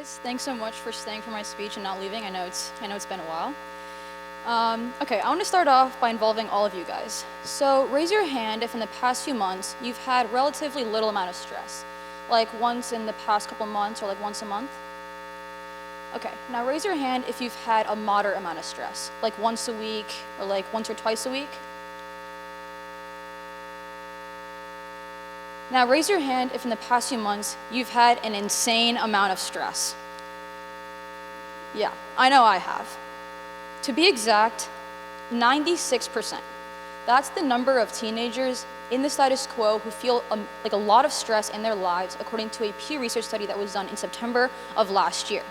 guys. Thanks so much for staying for my speech and not leaving. I know it's been a while. Okay, I want to start off by involving all of you guys. So raise your hand if in the past few months you've had relatively little amount of stress, like once in the past couple months or like once a month. Okay, now raise your hand if you've had a moderate amount of stress, like once a week or like once or twice a week. Now raise your hand if in the past few months you've had an insane amount of stress. Yeah, I know I have. To be exact, 96%. That's the number of teenagers in the status quo who feel like a lot of stress in their lives, according to a Pew Research study that was done in September of last year.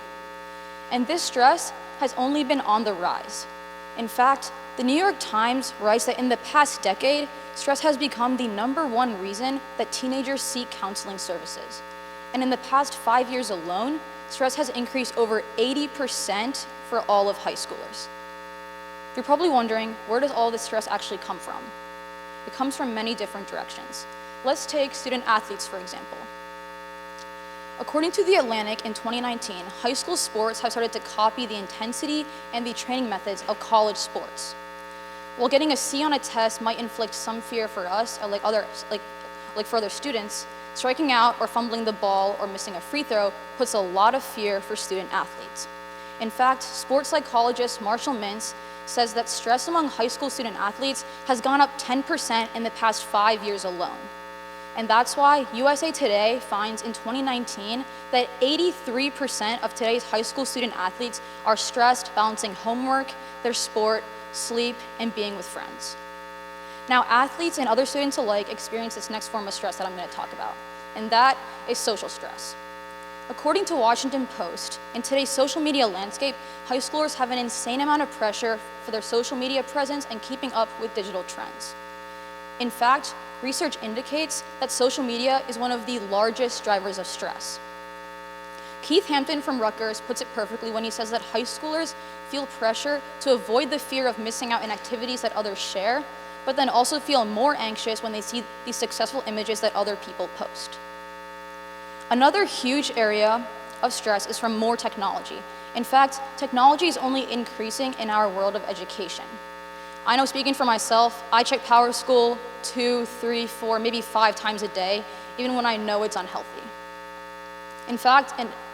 And this stress has only been on the rise. In fact, the New York Times writes that in the past decade, stress has become the #1 reason that teenagers seek counseling services. And in the past 5 years alone, stress has increased over 80% for all of high schoolers. You're probably wondering, where does all this stress actually come from? It comes from many different directions. Let's take student athletes, for example. According to The Atlantic in 2019, high school sports have started to copy the intensity and the training methods of college sports. While getting a C on a test might inflict some fear for us, or for other students, striking out or fumbling the ball or missing a free throw puts a lot of fear for student athletes. In fact, sports psychologist Marshall Mintz says that stress among high school student athletes has gone up 10% in the past 5 years alone. And that's why USA Today finds in 2019 that 83% of today's high school student athletes are stressed balancing homework, their sport, sleep, and being with friends. Now, athletes and other students alike experience this next form of stress that I'm going to talk about, and that is social stress. According to Washington Post, in today's social media landscape, high schoolers have an insane amount of pressure for their social media presence and keeping up with digital trends. In fact, research indicates that social media is one of the largest drivers of stress. Keith Hampton from Rutgers puts it perfectly when he says that high schoolers feel pressure to avoid the fear of missing out in activities that others share, but then also feel more anxious when they see the successful images that other people post. Another huge area of stress is from more technology. In fact, technology is only increasing in our world of education. I know, speaking for myself, I check PowerSchool 2, 3, 4, maybe 5 times a day, even when I know it's unhealthy. In fact,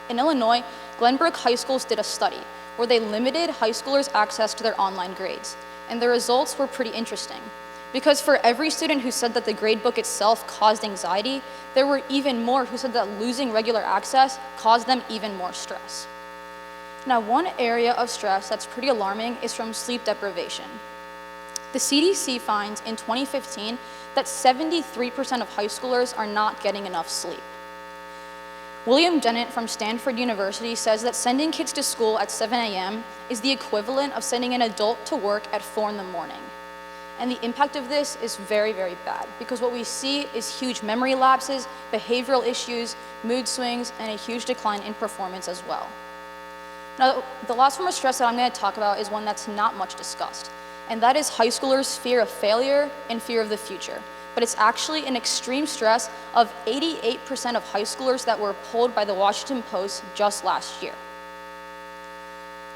in Illinois, Glenbrook High Schools did a study where they limited high schoolers' access to their online grades, and the results were pretty interesting. Because for every student who said that the gradebook itself caused anxiety, there were even more who said that losing regular access caused them even more stress. Now, one area of stress that's pretty alarming is from sleep deprivation. The CDC finds in 2015 that 73% of high schoolers are not getting enough sleep. William Dennett from Stanford University says that sending kids to school at 7 a.m. is the equivalent of sending an adult to work at 4 in the morning. And the impact of this is very, very bad, because what we see is huge memory lapses, behavioral issues, mood swings, and a huge decline in performance as well. Now, the last form of stress that I'm going to talk about is one that's not much discussed, and that is high schoolers' fear of failure and fear of the future. But it's actually an extreme stress of 88% of high schoolers that were polled by the Washington Post just last year.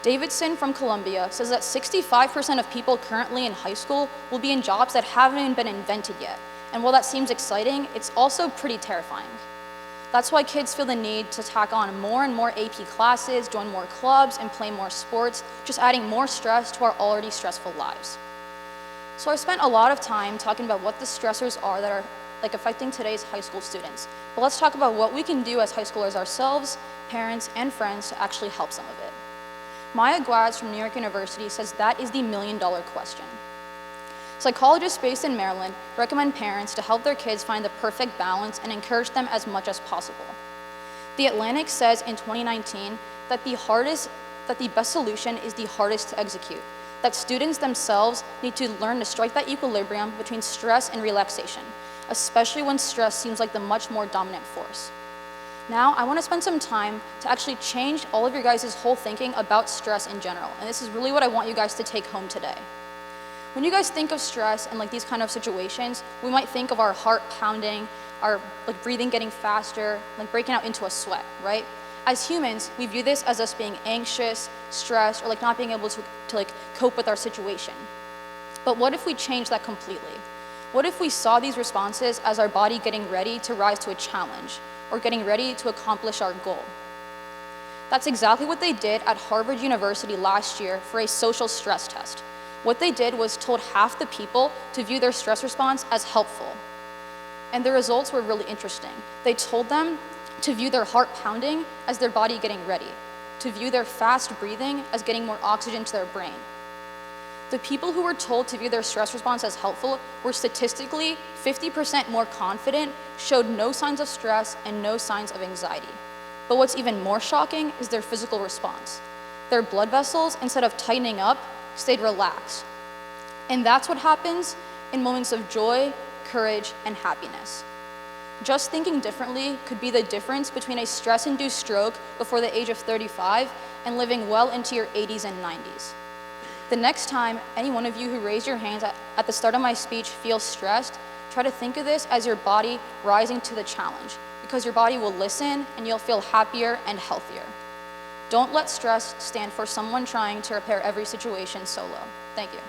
Davidson from Columbia says that 65% of people currently in high school will be in jobs that haven't even been invented yet. And while that seems exciting, it's also pretty terrifying. That's why kids feel the need to tack on more and more AP classes, join more clubs, and play more sports, just adding more stress to our already stressful lives. So I spent a lot of time talking about what the stressors are that are affecting today's high school students. But let's talk about what we can do as high schoolers ourselves, parents, and friends to actually help some of it. Maya Guaz from New York University says that is the $1 million question. Psychologists based in Maryland recommend parents to help their kids find the perfect balance and encourage them as much as possible. The Atlantic says in 2019 that the best solution is the hardest to execute, that students themselves need to learn to strike that equilibrium between stress and relaxation, especially when stress seems like the much more dominant force. Now, I want to spend some time to actually change all of your guys' whole thinking about stress in general, and this is really what I want you guys to take home today. When you guys think of stress and these kind of situations, we might think of our heart pounding, our breathing getting faster, breaking out into a sweat, right? As humans, we view this as us being anxious, stressed, or like not being able to like cope with our situation. But what if we change that completely? What if we saw these responses as our body getting ready to rise to a challenge, or getting ready to accomplish our goal? That's exactly what they did at Harvard University last year for a social stress test. What they did was told half the people to view their stress response as helpful. And the results were really interesting. They told them to view their heart pounding as their body getting ready, to view their fast breathing as getting more oxygen to their brain. The people who were told to view their stress response as helpful were statistically 50% more confident, showed no signs of stress and no signs of anxiety. But what's even more shocking is their physical response. Their blood vessels, instead of tightening up, stayed relaxed. And that's what happens in moments of joy, courage, and happiness. Just thinking differently could be the difference between a stress-induced stroke before the age of 35 and living well into your 80s and 90s. The next time any one of you who raised your hands at the start of my speech feels stressed, try to think of this as your body rising to the challenge, because your body will listen and you'll feel happier and healthier. Don't let stress stand for someone trying to repair every situation solo. Thank you.